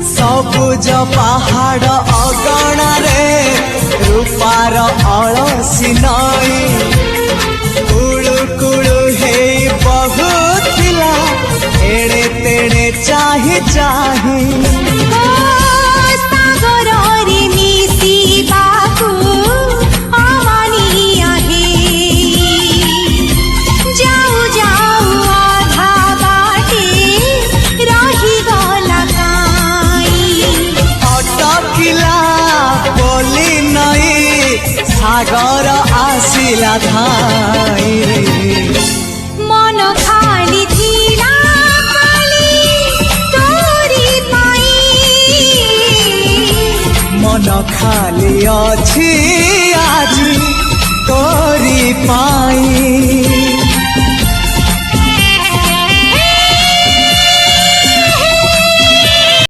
सबुज पहाड़ अगणारे रूपार अलसी नई कुळु कुळु हे बहुथिला एड़े तेड़े चाही चाही सागर आसिला धाई मन खाली थिला खाली तोरी पाई मन खाली अछि आज तोरी पाई।